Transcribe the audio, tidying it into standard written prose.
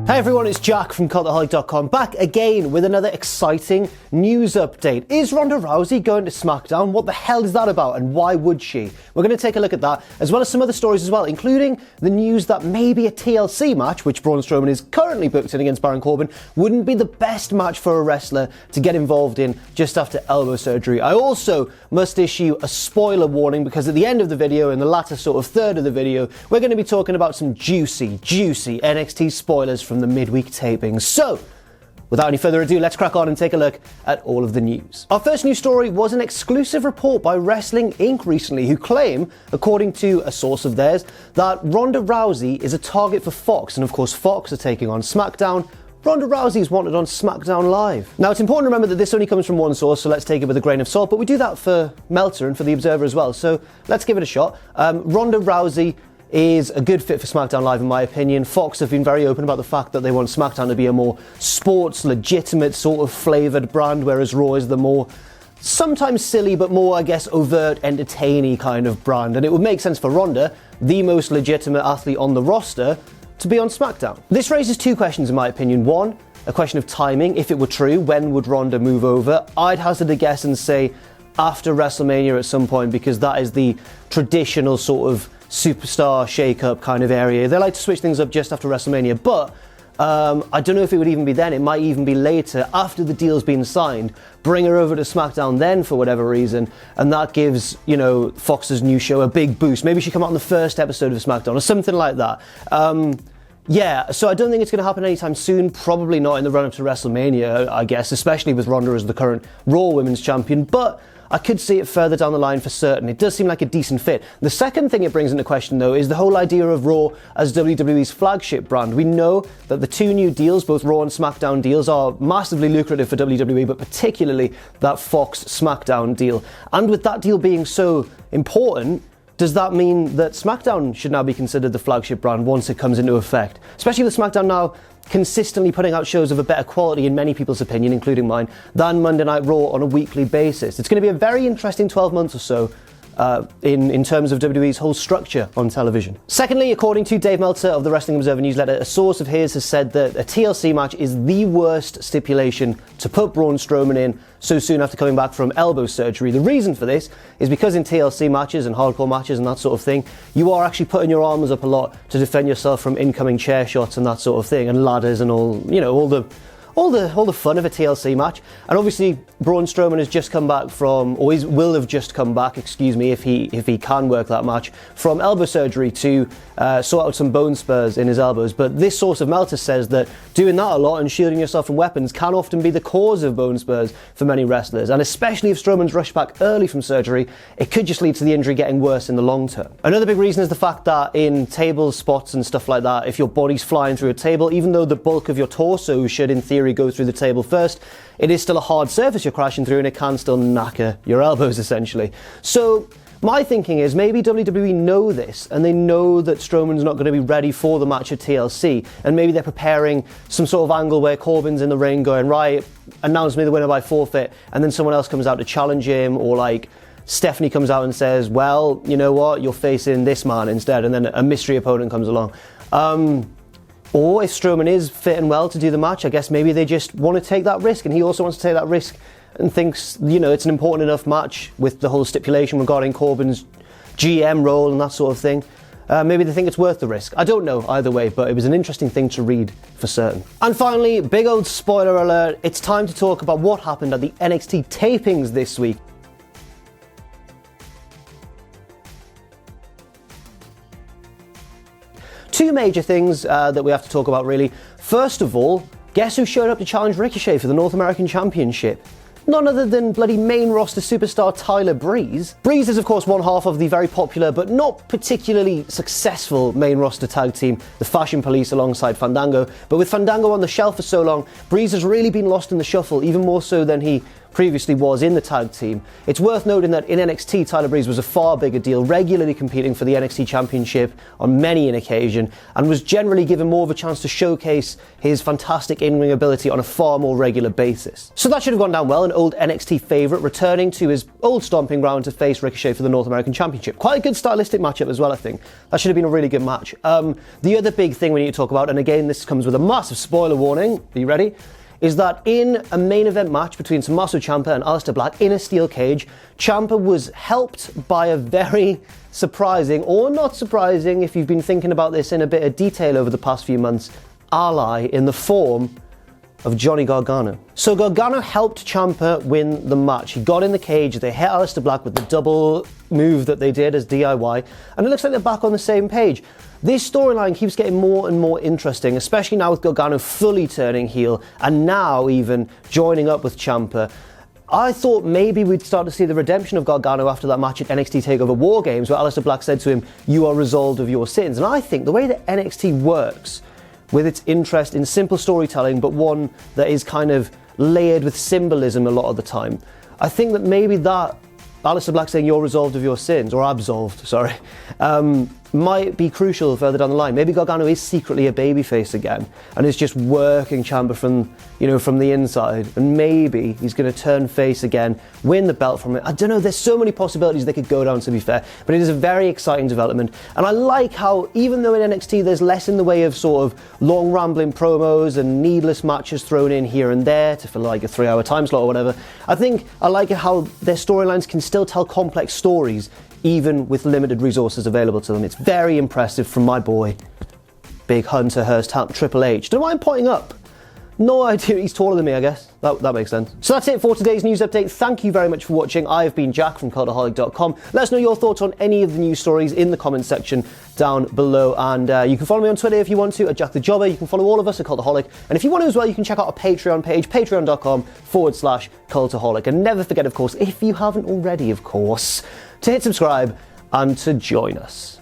Hey everyone, it's Jack from Cultaholic.com, back again with another exciting news update. Is Ronda Rousey going to SmackDown? What the hell is that about, and why would she? We're going to take a look at that, as well as some other stories as well, including the news that maybe a TLC match, which Braun Strowman is currently booked in against Baron Corbin, wouldn't be the best match for a wrestler to get involved in just after elbow surgery. I also must issue a spoiler warning, because at the end of the video, in the latter sort of third of the video, we're going to be talking about some juicy NXT spoilers from the midweek tapings. So, without any further ado, let's crack on and take a look at all of the news. Our first news story was an exclusive report by Wrestling Inc. recently, who claim, according to a source of theirs, that Ronda Rousey is a target for Fox, and of course Fox are taking on SmackDown. Ronda Rousey is wanted on SmackDown Live. Now, it's important to remember that this only comes from one source, so let's take it with a grain of salt, but we do that for Meltzer and for The Observer as well, so let's give it a shot. Ronda Rousey is a good fit for SmackDown Live, in my opinion. Fox have been very open about the fact that they want SmackDown to be a more sports, legitimate sort of flavoured brand, whereas Raw is the more sometimes silly but more, I guess, overt, entertaining kind of brand. And it would make sense for Ronda, the most legitimate athlete on the roster, to be on SmackDown. This raises two questions, in my opinion. One, a question of timing. If it were true, when would Ronda move over? I'd hazard a guess and say after WrestleMania at some point, because that is the traditional sort of superstar shake-up kind of area. They like to switch things up just after WrestleMania, but I don't know if it would even be then. It might even be later, after the deal's been signed. Bring her over to SmackDown then, for whatever reason, and that gives, you know, Fox's new show a big boost. Maybe she come out on the first episode of SmackDown or something like that. Yeah, so I don't think it's going to happen anytime soon. Probably not in the run-up to WrestleMania, I guess, especially with Ronda as the current Raw Women's Champion, but I could see it further down the line for certain. It does seem like a decent fit. The second thing it brings into question, though, is the whole idea of Raw as WWE's flagship brand. We know that the two new deals, both Raw and SmackDown deals, are massively lucrative for WWE, but particularly that Fox SmackDown deal. And with that deal being so important, does that mean that SmackDown should now be considered the flagship brand once it comes into effect? Especially with SmackDown now consistently putting out shows of a better quality, in many people's opinion, including mine, than Monday Night Raw on a weekly basis. It's going to be a very interesting 12 months or so in terms of WWE's whole structure on television. Secondly, according to Dave Meltzer of the Wrestling Observer newsletter, a source of his has said that a TLC match is the worst stipulation to put Braun Strowman in so soon after coming back from elbow surgery. The reason for this is because in TLC matches and hardcore matches and that sort of thing, you are actually putting your arms up a lot to defend yourself from incoming chair shots and that sort of thing, and ladders and all, you know, all the fun of a TLC match. And obviously Braun Strowman has just come back from, or will have just come back, excuse me, if he can work that match, from elbow surgery to sort out some bone spurs in his elbows. But this source of Meltzer says that doing that a lot and shielding yourself from weapons can often be the cause of bone spurs for many wrestlers, and especially if Strowman's rushed back early from surgery, it could just lead to the injury getting worse in the long term. Another big reason is the fact that in table spots and stuff like that, if your body's flying through a table, even though the bulk of your torso should in theory go through the table first, it is still a hard surface you're crashing through, and it can still knacker your elbows essentially. So my thinking is maybe WWE know this, and they know that Strowman's not going to be ready for the match at TLC, and maybe they're preparing some sort of angle where Corbin's in the ring going, right, announce me the winner by forfeit, and then someone else comes out to challenge him, or like Stephanie comes out and says, well, you know what, you're facing this man instead, and then a mystery opponent comes along. Or if Strowman is fit and well to do the match, I guess maybe they just want to take that risk, and he also wants to take that risk and thinks, you know, it's an important enough match with the whole stipulation regarding Corbin's GM role and that sort of thing. Maybe they think it's worth the risk. I don't know either way, but it was an interesting thing to read for certain. And finally, big old spoiler alert, it's time to talk about what happened at the NXT tapings this week. Two major things that we have to talk about, really. First of all, guess who showed up to challenge Ricochet for the North American Championship? None other than bloody main roster superstar Tyler Breeze. Breeze is of course one half of the very popular but not particularly successful main roster tag team, the Fashion Police, alongside Fandango. But with Fandango on the shelf for so long, Breeze has really been lost in the shuffle, even more so than he previously was in the tag team. It's worth noting that in NXT, Tyler Breeze was a far bigger deal, regularly competing for the NXT Championship on many an occasion, and was generally given more of a chance to showcase his fantastic in-ring ability on a far more regular basis. So that should have gone down well, an old NXT favourite returning to his old stomping ground to face Ricochet for the North American Championship. Quite a good stylistic matchup as well, I think. That should have been a really good match. The other big thing we need to talk about, and again this comes with a massive spoiler warning, are you ready? Is that in a main event match between Tommaso Ciampa and Aleister Black in a steel cage, Ciampa was helped by a very surprising, or not surprising if you've been thinking about this in a bit of detail over the past few months, ally in the form of Johnny Gargano. So Gargano helped Ciampa win the match. He got in the cage, they hit Aleister Black with the double move that they did as DIY, and it looks like they're back on the same page. This storyline keeps getting more and more interesting, especially now with Gargano fully turning heel and now even joining up with Ciampa. I thought maybe we'd start to see the redemption of Gargano after that match at NXT TakeOver War Games, where Aleister Black said to him, "You are absolved of your sins." And I think the way that NXT works, with its interest in simple storytelling, but one that is kind of layered with symbolism a lot of the time, I think that maybe that Aleister Black saying "you're absolved of your sins," or absolved, sorry, might be crucial further down the line. Maybe Gargano is secretly a babyface again and is just working Ciampa from the inside, and maybe he's going to turn face again, win the belt from it. I don't know, there's so many possibilities they could go down, to be fair, but it is a very exciting development. And I like how, even though in NXT there's less in the way of sort of long rambling promos and needless matches thrown in here and there to fill like a 3-hour time slot or whatever, I like how their storylines can still tell complex stories even with limited resources available to them. It's very impressive from my boy, Big Hunter Hearst Triple H. Don't know why I'm pointing up. No idea, he's taller than me, I guess. That makes sense. So that's it for today's news update. Thank you very much for watching. I've been Jack from Cultaholic.com. Let us know your thoughts on any of the news stories in the comments section down below. And you can follow me on Twitter if you want to, at Jack the Jobber. You can follow all of us at Cultaholic. And if you want to as well, you can check out our Patreon page, patreon.com/Cultaholic. And never forget, of course, if you haven't already, of course, to hit subscribe and to join us.